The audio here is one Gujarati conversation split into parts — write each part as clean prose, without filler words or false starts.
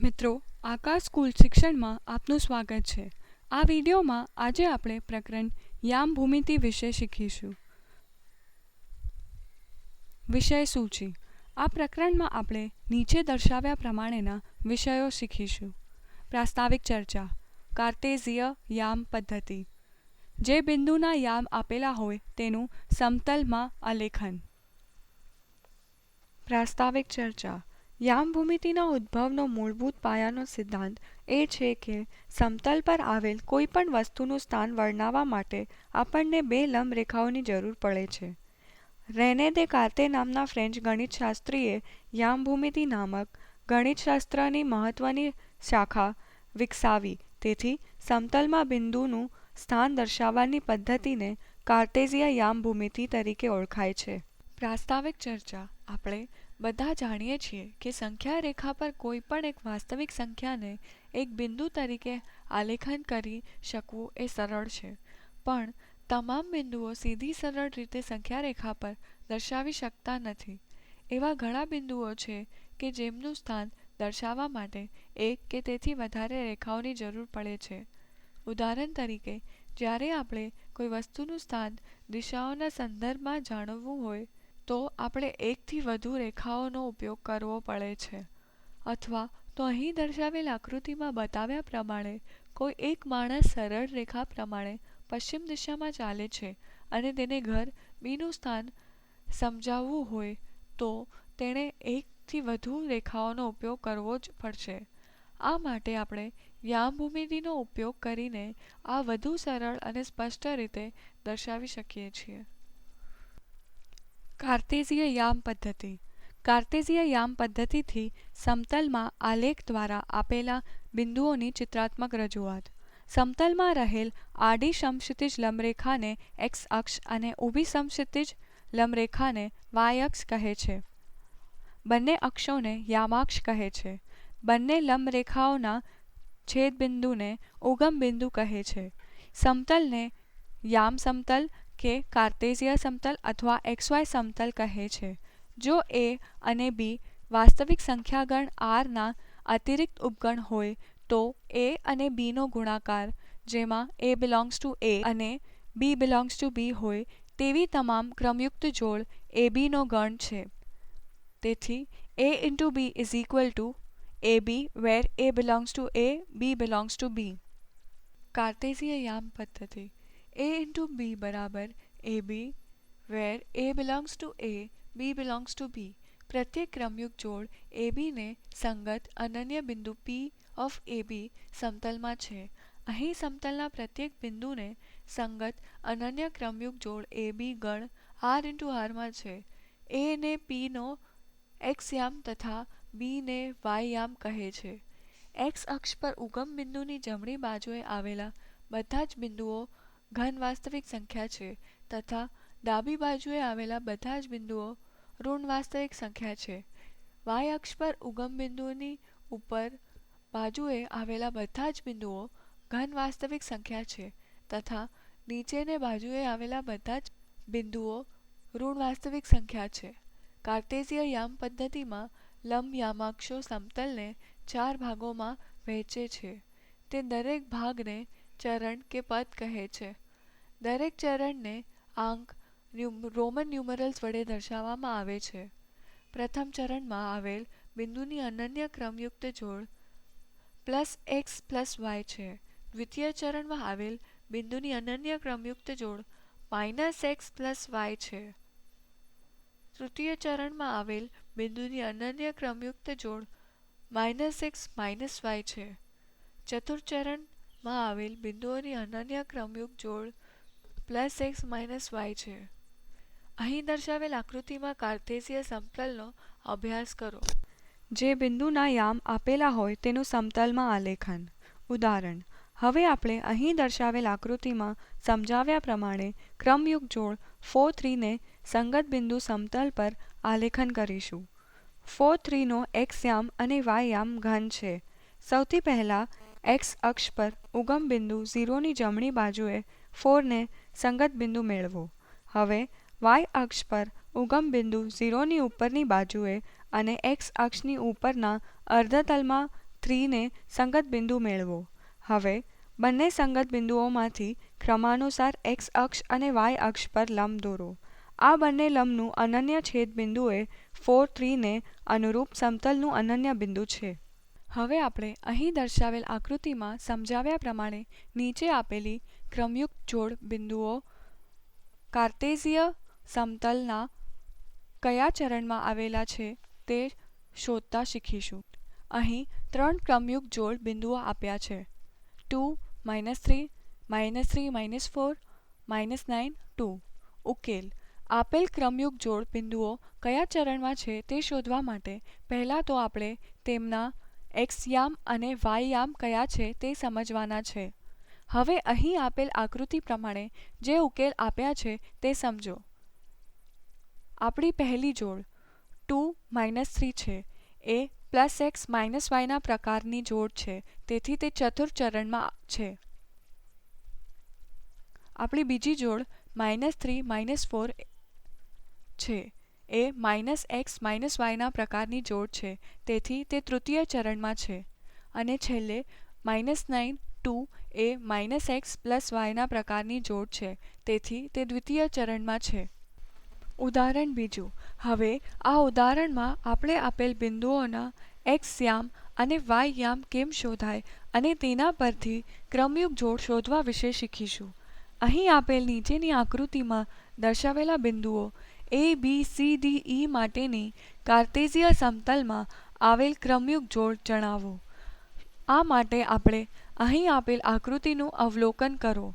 મિત્રો, આકાશ સ્કૂલ શિક્ષણમાં આપનું સ્વાગત છે. આ વિડીયોમાં આજે આપણે પ્રકરણ યામ ભૂમિતિ વિશે શીખીશું. વિષય સૂચિ. આ પ્રકરણમાં આપણે નીચે દર્શાવ્યા પ્રમાણેના વિષયો શીખીશું. પ્રાસ્તાવિક ચર્ચા. કાર્ટેઝીય યામ પદ્ધતિ. જે બિંદુના યામ આપેલા હોય તેનું સમતલમાં આલેખન. પ્રાસ્તાવિક ચર્ચા. યામ ભૂમિતિના ઉદ્ભવનો મૂળભૂત પાયાનો સિદ્ધાંત એ છે કે સમતલ પર આવેલ કોઈપણ વસ્તુનું સ્થાન વર્ણવવા માટે આપણને બે લંબ રેખાઓની જરૂર પડે છે. રેને દેકાર્તે નામના ફ્રેન્ચ ગણિતશાસ્ત્રીએ યામ ભૂમિતિ નામક ગણિતશાસ્ત્રની મહત્વની શાખા વિકસાવી. તેથી સમતલમાં બિંદુનું સ્થાન દર્શાવવાની પદ્ધતિને કાર્ટેઝીય યામ ભૂમિતિ તરીકે ઓળખાય છે. પ્રાસ્તાવિક ચર્ચા. આપણે બધા જાણીએ છીએ કે સંખ્યા રેખા પર કોઈ પણ એક વાસ્તવિક સંખ્યાને એક બિંદુ તરીકે આલેખન કરી શકવું એ સરળ છે, પણ તમામ બિંદુઓ સીધી સરળ રીતે સંખ્યા રેખા પર દર્શાવી શકતા નથી. એવા ઘણા બિંદુઓ છે કે જેમનું સ્થાન દર્શાવવા માટે એક કે તેથી વધારે રેખાઓની જરૂર પડે છે. ઉદાહરણ તરીકે, જ્યારે આપણે કોઈ વસ્તુનું સ્થાન દિશાઓના સંદર્ભમાં જાણવું હોય તો આપણે એકથી વધુ રેખાઓનો ઉપયોગ કરવો પડે છે. અથવા તો અહીં દર્શાવેલ આકૃતિમાં બતાવ્યા પ્રમાણે કોઈ એક માણસ સરળ રેખા પ્રમાણે પશ્ચિમ દિશામાં ચાલે છે અને તેને ઘર બીનું સ્થાન સમજાવવું હોય તો તેણે એકથી વધુ રેખાઓનો ઉપયોગ કરવો જ પડશે. આ માટે આપણે યામ ભૂમિતિનો ઉપયોગ કરીને આ વધુ સરળ અને સ્પષ્ટ રીતે દર્શાવી શકીએ છીએ. કાર્ટેઝીય યામ પદ્ધતિ. કાર્ટેઝીય યામ પદ્ધતિથી સમતલમાં આલેખ દ્વારા આપેલા બિંદુઓની ચિત્રાત્મક રજૂઆત. સમતલમાં રહેલ આડી સમક્ષિતિજ લંબરેખાને એક્સ અક્ષ અને ઊભી સમક્ષિતિજ લંબરેખાને વાય અક્ષ કહે છે. બંને અક્ષોને યામાક્ષ કહે છે. બંને લંબરેખાઓના છેદબિંદુને ઉગમ બિંદુ કહે છે. સમતલને યામ સમતલ કે કાર્ટેઝીય સમતલ અથવા XY સમતલ કહે છે. જો A અને B વાસ્તવિક સંખ્યાગણ R ના અતિરિક્ત ઉપગણ હોય તો A અને B નો ગુણાકાર, જેમાં A belongs to A અને B belongs to B હોય તેવી તમામ ક્રમયુક્ત જોડ AB નો ગણ છે. તેથી A into B is equal to AB, where A belongs to A, B belongs to B. કાર્ટેઝીય યામ પદ્ધતિ. A into B બરાબર AB, where A belongs to A, B belongs to B. પ્રત્યેક ક્રમયુક્ત જોડ AB ને સંગત અનન્ય બિંદુ P of AB સમતલમાં છે. અહીં સમતલના પ્રત્યેક બિંદુને સંગત અનન્ય ક્રમયુક્ત જોડ AB ગણ R into R માં છે. A ને P નો X યામ તથા B ને Y યામ કહે છે. X અક્ષ પર ઉગમ બિંદુની જમણી બાજુએ આવેલા બધા જ બિંદુઓ ઘન વાસ્તવિક સંખ્યા છે તથા ડાબી બાજુએ આવેલા બધા જ બિંદુઓ ઋણ વાસ્તવિક સંખ્યા છે. Y અક્ષ પર ઉગમ બિંદુની ઉપર બાજુએ આવેલા બધા જ બિંદુઓ ઘન વાસ્તવિક સંખ્યા છે તથા નીચેને બાજુએ આવેલા બધા જ બિંદુઓ ઋણ વાસ્તવિક સંખ્યા છે. કાર્ટેઝીય યામ પદ્ધતિમાં લંબ યામાક્ષો સમતલને 4 ભાગોમાં વહેંચે છે. તે દરેક ભાગને ચરણ કે પદ કહે છે. દરેક ચરણને આંક રોમન ન્યુમરલ્સ વડે દર્શાવવામાં આવે છે. પ્રથમ ચરણમાં આવેલ બિંદુની અનન્ય ક્રમયુક્ત જોડ +x+y છે. દ્વિતીય ચરણમાં આવેલ બિંદુની અનન્ય ક્રમયુક્ત જોડ -x+y છે. તૃતીય ચરણમાં આવેલ બિંદુની અનન્ય ક્રમયુક્ત જોડ -x-y છે. ચતુર્થ ચરણમાં આવેલ બિંદુઓની અનન્ય ક્રમયુક્ત જોડ +x-y છે. અહીં દર્શાવેલ આકૃતિમાં કાર્ટેઝીય સમતલનો અભ્યાસ કરો. જે બિંદુના યામ આપેલા હોય તેનું સમતલમાં આલેખન. ઉદાહરણ. હવે આપણે અહીં દર્શાવેલ આકૃતિમાં સમજાવ્યા પ્રમાણે ક્રમયુક્ત જોડ 4, 3 ને સંગત બિંદુ સમતલ પર આલેખન કરીશું. 4, 3 નો X યામ અને Y યામ ઘન છે. સૌથી પહેલા X અક્ષ પર ઉગમ બિંદુ 0 ની જમણી બાજુએ 4 ને સંગત બિંદુ મેળવો. હવે Y અક્ષ પર ઉગમ બિંદુ 0 ની ઉપરની બાજુએ અને X અક્ષની ઉપરના અર્ધતલમાં 3ને સંગત બિંદુ મેળવો. હવે બંને સંગત બિંદુઓમાંથી ક્રમાનુસાર x અક્ષ અને y અક્ષ પર લંબ દોરો. આ બંને લંબનું અનન્ય છેદ બિંદુએ 4, 3ને અનુરૂપ સમતલનું અનન્ય બિંદુ છે. હવે આપણે અહીં દર્શાવેલ આકૃતિમાં સમજાવ્યા પ્રમાણે નીચે આપેલી ક્રમયુક્ત જોડ બિંદુઓ કાર્ટેઝીય સમતલના કયા ચરણમાં આવેલા છે તે શોધતા શીખીશું. અહીં 3 ક્રમયુક્ત જોડ બિંદુઓ આપ્યા છે: 2, -3, -3, -4, -9, 2. ઉકેલ: આપેલ ક્રમયુક્ત જોડ બિંદુઓ કયા ચરણમાં છે તે શોધવા માટે પહેલાં તો આપણે તેમના x યામ અને y યામ કયા છે તે સમજવાના છે. હવે અહીં આપેલ આકૃતિ પ્રમાણે જે ઉકેલ આપ્યા છે તે સમજો. આપણી પહેલી જોડ 2, -3 છે એ +x - y ના પ્રકારની જોડ છે, તેથી તે ચતુર્થ ચરણમાં છે. આપણી બીજી જોડ -3, -4 છે એ -x - y ના પ્રકારની જોડ છે, તેથી તે તૃતીય ચરણમાં છે. અને છેલ્લે -9, 2 એ -x + y ના પ્રકારની જોડ છે, તેથી તે દ્વિતીય ચરણમાં છે. ઉદાહરણ બીજું. હવે આ ઉદાહરણમાં આપણે આપેલ બિંદુઓના x યામ અને y યામ કેમ શોધાય અને તેના પરથી ક્રમયુક્ત જોડ શોધવા વિશે શીખીશું. અહીં આપેલ નીચેની આકૃતિમાં દર્શાવેલા બિંદુઓ a, b, c, d, e માટેની કાર્ટેઝીય સમતલમાં આવેલ ક્રમયુક્ત જોડ જણાવો. આ માટે આપણે અહીં આપેલ આકૃતિનું અવલોકન કરો.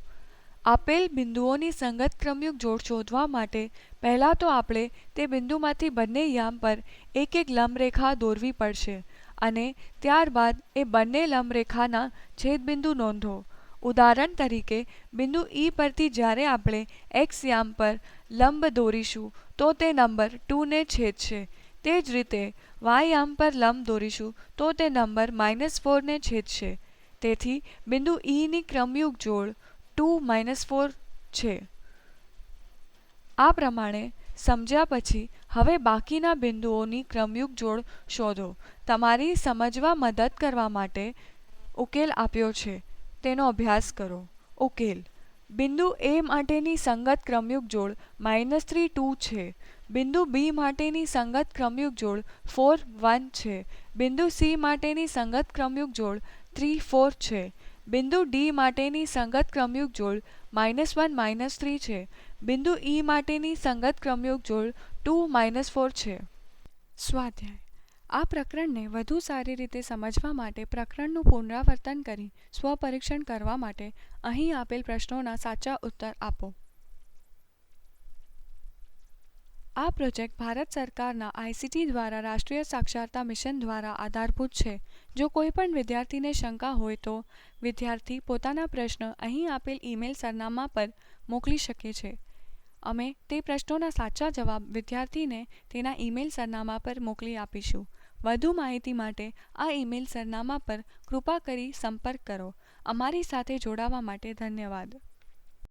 આપેલ બિંદુઓની સંગત ક્રમયુક્ત જોડ શોધવા માટે પહેલાં તો આપણે તે બિંદુમાંથી બંને યામ પર એક લંબરેખા દોરવી પડશે અને ત્યારબાદ એ બંને લંબરેખાના છેદબિંદુ નોંધો. ઉદાહરણ તરીકે, બિંદુ E પરથી જ્યારે આપણે x યામ પર લંબ દોરીશું તો તે નંબર 2ને છેદશે. તે જ રીતે y યામ પર લંબ દોરીશું તો તે નંબર -4ને છેદશે. તેથી બિંદુ Eની ક્રમયુક્ત જોડ 2, -4 છે. આ પ્રમાણે સમજ્યા પછી હવે બાકીના બિંદુઓની ક્રમયુક્ત જોડ શોધો. તમારી સમજવા મદદ કરવા માટે ઉકેલ આપ્યો છે, તેનો અભ્યાસ કરો. ઉકેલ: બિંદુ A માટેની સંગત ક્રમયુક્ત જોડ -3, 2 છે. બિંદુ B માટેની સંગત ક્રમયુક્ત જોડ 4, 1 છે. બિંદુ C માટેની સંગત ક્રમયુક્ત જોડ 3, 4 છે. બિંદુ D માટેની સંગત ક્રમયુક્ત જોડ -1, -3 છે. બિંદુ E માટેની સંગત ક્રમયુક્ત જોડ 2, -4 છે. સ્વાધ્યાય: આ પ્રકરણને વધુ સારી રીતે સમજવા માટે પ્રકરણનું પુનરાવર્તન કરી સ્વપરીક્ષણ કરવા માટે અહીં આપેલ પ્રશ્નોના સાચા ઉત્તર આપો. આ પ્રોજેક્ટ ભારત સરકારના ICT દ્વારા રાષ્ટ્રીય સાક્ષરતા મિશન દ્વારા આધારભૂત છે. જો કોઈ પણ વિદ્યાર્થીને શંકા હોય તો વિદ્યાર્થી પોતાના પ્રશ્ન અહીં આપેલ ઈમેલ સરનામા પર મોકલી શકે છે. અમે તે પ્રશ્નોના સાચા જવાબ વિદ્યાર્થીને તેના ઈમેલ સરનામા પર મોકલી આપીશું. વધુ માહિતી માટે આ ઈમેલ સરનામા પર કૃપા કરી સંપર્ક કરો. અમારી સાથે જોડાવા માટે ધન્યવાદ.